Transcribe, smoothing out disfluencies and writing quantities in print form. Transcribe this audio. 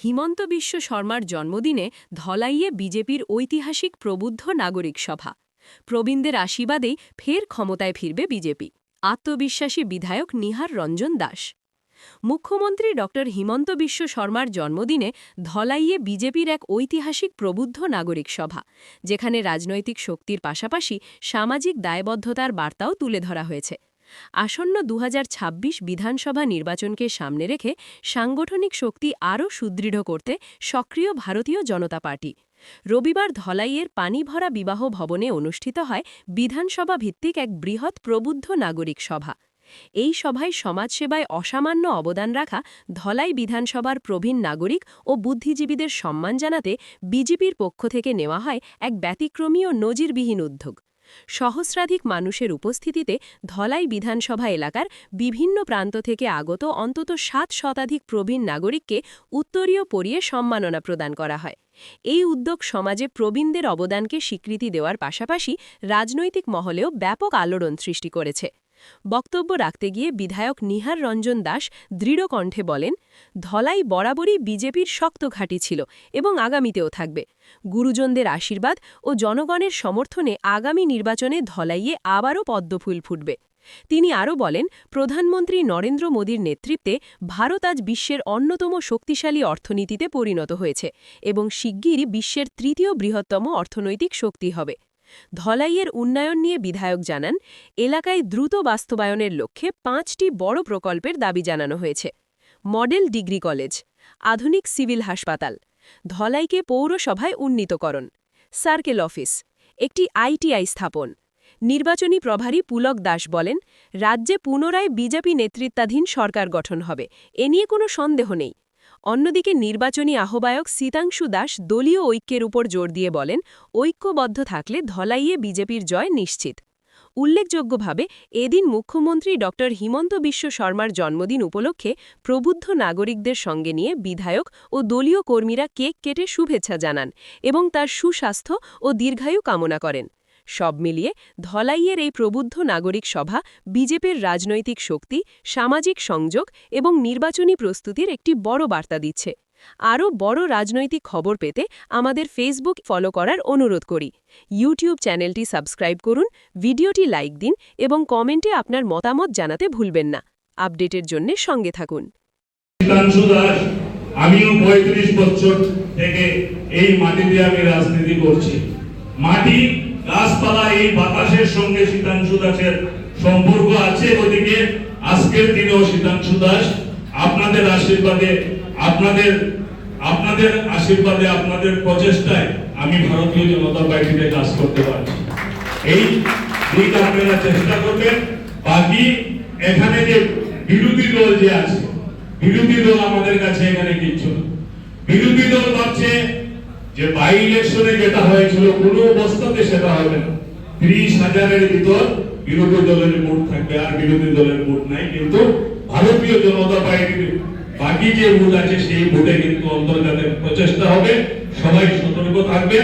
হিমন্ত বিশ্ব শর্মার জন্মদিনে ধলাইয়ে বিজেপির ঐতিহাসিক প্রবুদ্ধ নাগরিক সভা। প্রবীণদের আশীর্বাদেই ফের ক্ষমতায় ফিরবে বিজেপি। আত্মবিশ্বাসী বিধায়ক নিহার রঞ্জন দাস। মুখ্যমন্ত্রী ড হিমন্ত বিশ্ব শর্মার জন্মদিনে ধলাইয়ে বিজেপির এক ঐতিহাসিক প্রবুদ্ধ নাগরিক সভা, যেখানে রাজনৈতিক শক্তির পাশাপাশি সামাজিক দায়বদ্ধতার বার্তাও তুলে ধরা হয়েছে। আসন্ন ২০২৬ বিধানসভা নির্বাচনকে সামনে রেখে সাংগঠনিক শক্তি আরও সুদৃঢ় করতে সক্রিয় ভারতীয় জনতা পার্টি। রবিবার ধলাইয়ের পানিভরা বিবাহ ভবনে অনুষ্ঠিত হয় বিধানসভা ভিত্তিক এক বৃহৎ প্রবুদ্ধ নাগরিক সভা। এই সভায় সমাজসেবায় অসামান্য অবদান রাখা ধলাই বিধানসভার প্রবীণ নাগরিক ও বুদ্ধিজীবীদের সম্মান জানাতে বিজেপির পক্ষ থেকে নেওয়া হয় এক ব্যতিক্রমী ও নজিরবিহীন উদ্যোগ। সহস্রাধিক মানুষের উপস্থিতিতে ধলাই বিধানসভা এলাকার বিভিন্ন প্রান্ত থেকে আগত অন্তত ৭ শতাধিক প্রবীণ নাগরিককে উত্তরীয় পরিয়ে সম্মাননা প্রদান করা হয়। এই উদ্যোগ সমাজে প্রবীণদের অবদানকে স্বীকৃতি দেওয়ার পাশাপাশি রাজনৈতিক মহলেও ব্যাপক আলোড়ন সৃষ্টি করেছে। বক্তব্য রাখতে গিয়ে বিধায়ক নিহার রঞ্জন দাস দৃঢ় কণ্ঠে বলেন, ধলাই বরাবরই বিজেপির শক্ত ঘাঁটি ছিল এবং আগামীতেও থাকবে। গুরুজনদের আশীর্বাদ ও জনগণের সমর্থনে আগামী নির্বাচনে ধলাইয়ে আবারও পদ্মফুল ফুটবে। তিনি আরও বলেন, প্রধানমন্ত্রী নরেন্দ্র মোদীর নেতৃত্বে ভারত আজ বিশ্বের অন্যতম শক্তিশালী অর্থনীতিতে পরিণত হয়েছে এবং শিগগিরই বিশ্বের তৃতীয় বৃহত্তম অর্থনৈতিক শক্তি হবে। ধলাইয়ের উন্নয়ন নিয়ে বিধায়ক জানান, এলাকায় দ্রুত বাস্তবায়নের লক্ষ্যে ৫টি বড় প্রকল্পের দাবি জানানো হয়েছে। মডেল ডিগ্রি কলেজ, আধুনিক সিভিল হাসপাতাল, ধলাইকে পৌরসভায় উন্নীতকরণ, সার্কেল অফিস, একটি আইটিআই স্থাপন। নির্বাচনী প্রভারী পুলক দাস বলেন, রাজ্যে পুনরায় বিজেপি নেতৃত্বাধীন সরকার গঠন হবে, এ নিয়ে কোনো সন্দেহ নেই। অন্যদিকে নির্বাচনী আহ্বায়ক সীতাংশু দাস দলীয় ঐক্যের উপর জোর দিয়ে বলেন, ঐক্যবদ্ধ থাকলে ধলাইয়ে বিজেপির জয় নিশ্চিত। উল্লেখযোগ্যভাবে এদিন মুখ্যমন্ত্রী ড হিমন্ত বিশ্ব শর্মার জন্মদিন উপলক্ষে প্রবুদ্ধ নাগরিকদের সঙ্গে নিয়ে বিধায়ক ও দলীয় কর্মীরা কেক কেটে শুভেচ্ছা জানান এবং তার সুস্বাস্থ্য ও দীর্ঘায়ু কামনা করেন। সব মিলিয়ে ধলাইয়ের এই প্রবুদ্ধ নাগরিক সভা বিজেপির রাজনৈতিক শক্তি, সামাজিক সংযোগ এবং নির্বাচনী প্রস্তুতির একটি বড় বার্তা দিচ্ছে। আরও বড় রাজনৈতিক খবর পেতে আমাদের ফেসবুক ফলো করার অনুরোধ করি। ইউটিউব চ্যানেলটি সাবস্ক্রাইব করুন, ভিডিওটি লাইক দিন এবং কমেন্টে আপনার মতামত জানাতে ভুলবেন না। আপডেটের জন্য সঙ্গে থাকুন। আমিও ৩৫ বছর থেকে এই মাটিতে আমি রাজনীতি করছি। মাটি, গাছপালা, এই বাতাসের সঙ্গে সীতাংশু দাসের সম্পর্ক আছে। ওদিকে আজকের দিনেও সীতাংশু দাস আপনাদের আশীর্বাদে, আপনাদের প্রচেষ্টায় আমি ভারতীয় জনতা পার্টিতে কাজ করতে পারছি। এই দিক আপনারা চেষ্টা করবেন। বাকি এখানে যে বিরোধী দল যে আছে, বিরোধী দল আমাদের কাছে এখানে কিচ্ছু না। বিরোধী দল ভাবছে যে বাই ইলেকশনে যেটা হয়েছিল কোনো অবস্থাতে সেটা হবে না। ৩০,০০০-এর ভিতর বিরোধী দলের ভোট থাকবে, আর বিরোধী দলের ভোট নাই। কিন্তু ভারতীয় জনতা পার্টির বাকি যে ভোট আছে সেই ভোটে কিন্তু অন্তর্জাতের প্রচেষ্টা হবে। সবাই সতর্ক থাকবে।